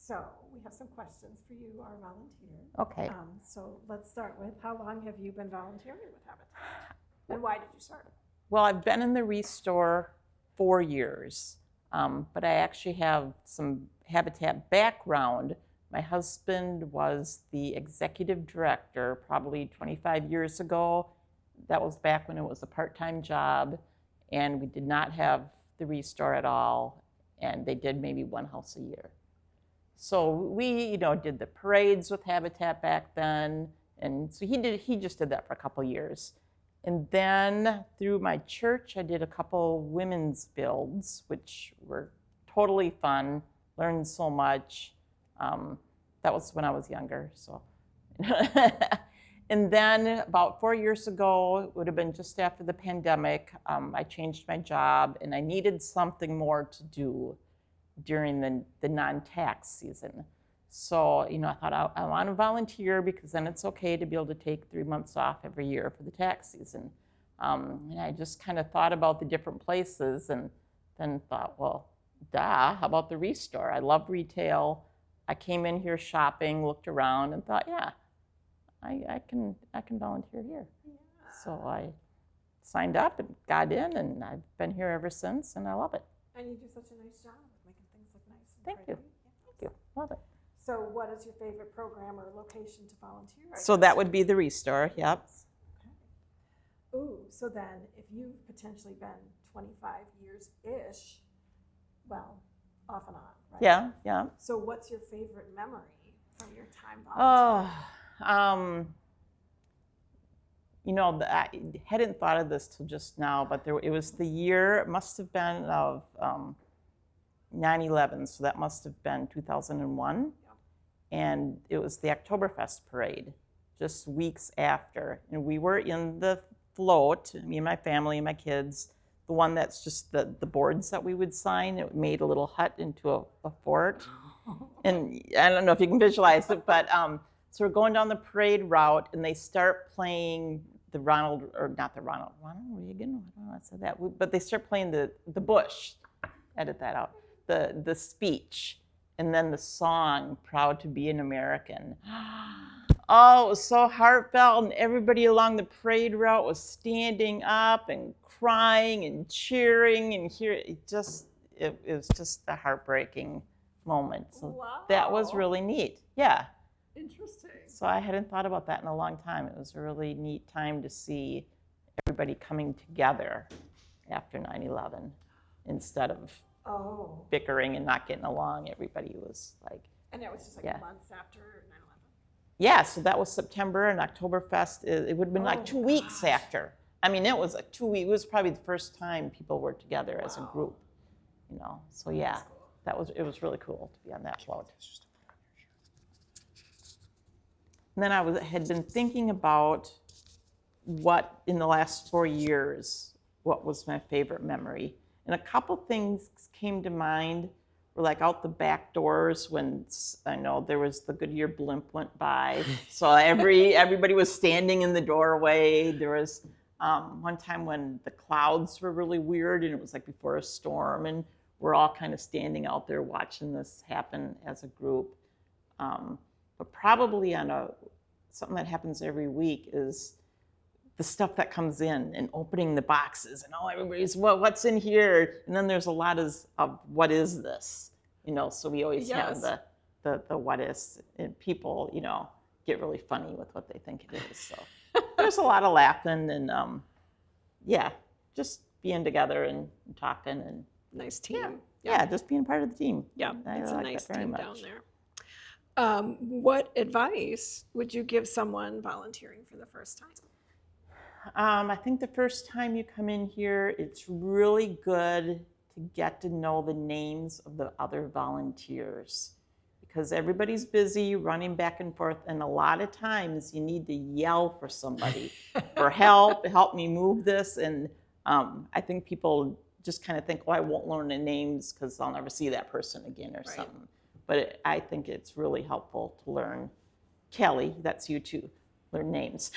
So we have some questions for you, our volunteer. Okay. So let's start with, how long have you been volunteering with Habitat? And why did you start? Well, I've been in the Restore 4 years, but I actually have some Habitat background. My husband was the executive director probably 25 years ago. That was back when it was a part-time job, and we did not have the Restore at all, and they did maybe one house a year. So we, did the parades with Habitat back then, and so he just did that for a couple years. And then through my church, I did a couple women's builds, which were totally fun, learned so much. That was when I was younger, so. And then about 4 years ago, it would have been just after the pandemic, I changed my job and I needed something more to do during the non-tax season. So, I thought I want to volunteer because then it's okay to be able to take 3 months off every year for the tax season. And I just kind of thought about the different places and then thought, well, how about the Restore? I love retail. I came in here shopping, looked around, and thought, yeah, I can volunteer here. Yeah. So I signed up and got in, and I've been here ever since, and I love it. And you do such a nice job of making things look nice and Thank pretty. you. Thank you. Love it. So what is your favorite program or location to volunteer at? So that would be the Restore, yep. Okay. Ooh, so then if you've potentially been 25 years-ish, well, off and on, right? Yeah, yeah. So what's your favorite memory from your time volunteering? I hadn't thought of this till just now, but it was the year, it must have been of 9/11, so that must have been 2001. And it was the Oktoberfest parade, just weeks after. And we were in the float, me and my family and my kids, the one that's just the boards that we would sign. It made a little hut into a fort. And I don't know if you can visualize it, but so we're going down the parade route and they start playing the Ronald Reagan, I don't know how to say that, but they start playing the Bush, edit that out, the speech, and then the song, Proud to be an American. Oh, it was so heartfelt, and everybody along the parade route was standing up and crying and cheering, and it was just a heartbreaking moment. So wow. That was really neat. Yeah. Interesting. So I hadn't thought about that in a long time. It was a really neat time to see everybody coming together after 9/11 instead of bickering and not getting along. Everybody was like. And that was just like months after 9/11? Yeah, so that was September, and Oktoberfest, it would have been like 2 weeks after. I mean, it was like 2 weeks. It was probably the first time people were together as a group, So yeah, cool. It was really cool to be on that float. And then I had been thinking about what in the last 4 years, what was my favorite memory. And a couple things came to mind. Were like out the back doors when I know there was the Goodyear blimp went by. So everybody was standing in the doorway. There was one time when the clouds were really weird and it was like before a storm and we're all kind of standing out there watching this happen as a group. But probably something that happens every week is the stuff that comes in and opening the boxes and everybody's, what's in here? And then there's a lot of what is this? So we always have the what is, and people, get really funny with what they think it is. So there's a lot of laughing and just being together and talking and nice team. Yeah, just being part of the team. Yeah, it's a nice team down there. What advice would you give someone volunteering for the first time? I think the first time you come in here, it's really good to get to know the names of the other volunteers because everybody's busy running back and forth, and a lot of times you need to yell for somebody for help me move this. And I think people just kind of think, I won't learn the names because I'll never see that person again or something. But I think it's really helpful to learn. Kelly, that's you too, learn names.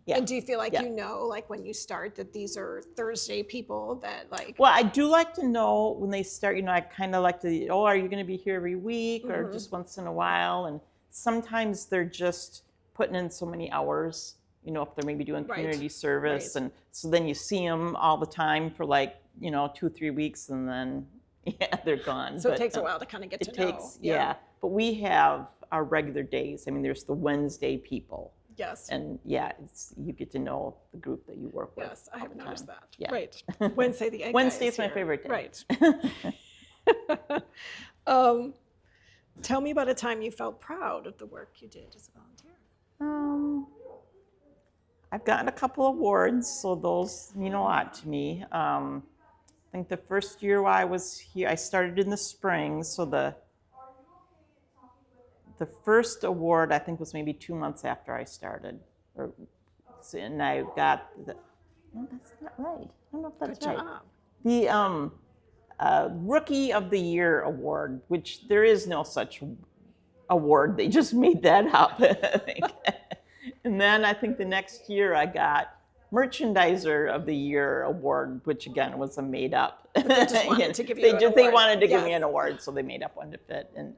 Yeah. And do you feel like Yeah. you know, like when you start, that these are Thursday people that like? Well, I do like to know when they start, I kind of like to, are you going to be here every week or just once in a while? And sometimes they're just putting in so many hours, if they're maybe doing Right. community service. Right. And so then you see them all the time for like, 2-3 weeks and then, they're gone. So But, it takes a while to kind of get to know. yeah. But we have our regular days. I mean, there's the Wednesday people. Yes. And you get to know the group that you work with. Yes, I have noticed that. Yeah. Right. Wednesday, the egg guy Wednesday is my here. favorite day. Right. Tell me about a time you felt proud of the work you did as a volunteer. I've gotten a couple awards, so those mean a lot to me. I think the first year while I was here, I started in the spring, so the first award I think was maybe 2 months after I started, and I got no, that's not right. I don't know if that's Good right. job. The Rookie of the Year award, which there is no such award, they just made that up. I think. And then I think the next year I got Merchandiser of the Year award, which again was a made up. They just wanted to give you an award. They wanted to give me Yes. an award, so they made up one to fit. And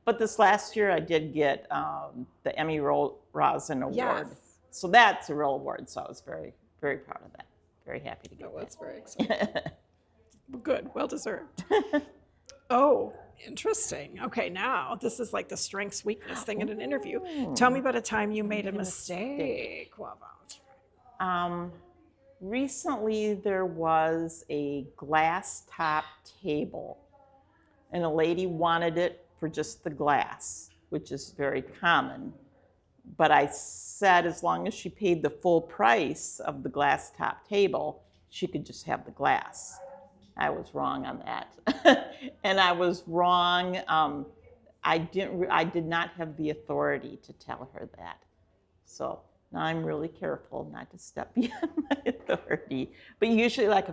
but this last year I did get the Emmy Rosin award. Yes. So that's a real award. So I was very, very proud of that. Very happy to get Oh, that. that's very exciting. Good, well deserved. Oh, interesting. Okay, now this is like the strengths weakness thing in an interview. Tell me about a time you made a mistake while volunteering. Recently, there was a glass top table, and a lady wanted it for just the glass, which is very common. But I said as long as she paid the full price of the glass top table, she could just have the glass. I was wrong on that. And I was wrong. I did not have the authority to tell her that. So now I'm really careful not to step beyond my authority. But usually, like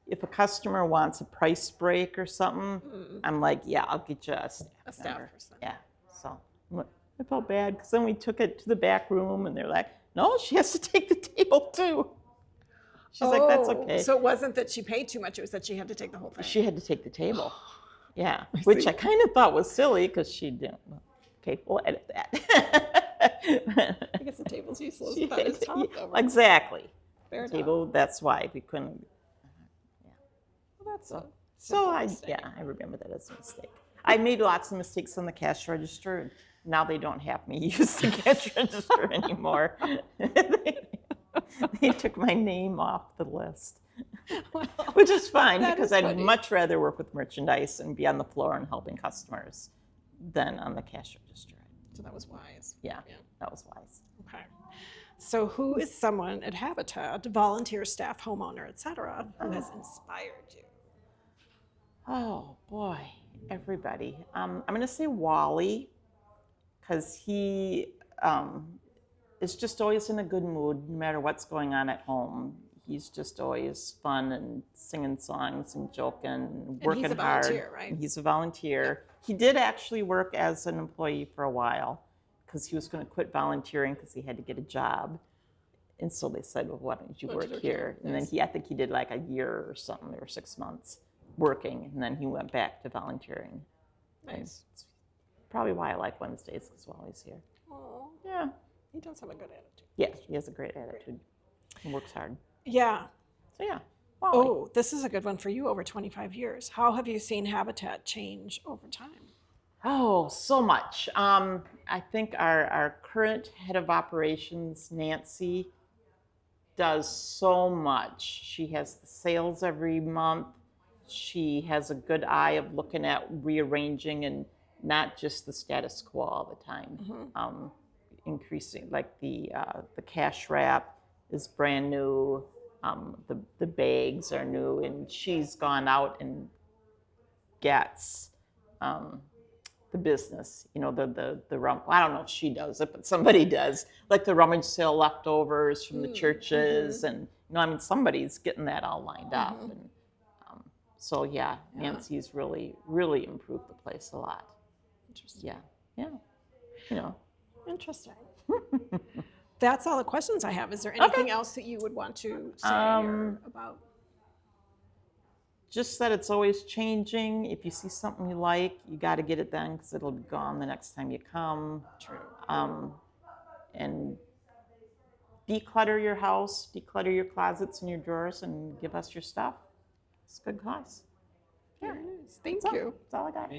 if a customer wants a price break or something, I'm like, yeah, I'll get you a staff member. person. Yeah. So I felt bad because then we took it to the back room and they're like, no, she has to take the table too. She's like, that's okay. So it wasn't that she paid too much, it was that she had to take the whole thing. She had to take the table. Yeah, I which see. I kind of thought was silly because she didn't. Okay, we'll edit that. I guess the table's useless without his top over. Exactly. Fair enough. Table. That's why we couldn't. Well, that's a So simple mistake. I remember that as a mistake. I made lots of mistakes on the cash register. Now they don't have me use the cash register anymore. They took my name off the list, Well, which is fine that because is I'd funny. much rather work with merchandise and be on the floor and helping customers than on the cash register. So that was wise. Yeah, that was wise. Okay. So who is someone at Habitat, volunteer, staff, homeowner, etc., who has inspired you? Oh boy, everybody. I'm going to say Wally because he is just always in a good mood no matter what's going on at home. He's just always fun and singing songs and joking and working he's a hard. volunteer, right? He's a volunteer. He did actually work as an employee for a while because he was going to quit volunteering because he had to get a job. And so they said, well, why don't you Why work don't you work here? here? And then Nice. I think he did like a year or something, or 6 months working, and then he went back to volunteering. Nice. It's probably why I like Wednesdays, because Wally's here. Oh, Yeah. he does have a good attitude. Yeah, he has a great attitude. He works hard. Yeah. So yeah, Wally. Oh, this is a good one for you. Over 25 years. How have you seen Habitat change over time? Oh, so much. I think our current head of operations, Nancy, does so much. She has the sales every month. She has a good eye of looking at rearranging and not just the status quo all the time. Increasing, like the cash wrap is brand new. The bags are new, and she's gone out and gets the business, the rum. I don't know if she does it, but somebody does. Like the rummage sale leftovers from the churches, and somebody's getting that all lined up. And so yeah, Nancy's really, really improved the place a lot. Interesting. Yeah. Interesting. That's all the questions I have. Is there anything else that you would want to say or about? Just that it's always changing. If you see something you like, you got to get it done because it'll be gone the next time you come. True. And declutter your house, declutter your closets and your drawers, and give us your stuff. It's a good cause. Very nice. Thank That's all. you. That's all I got.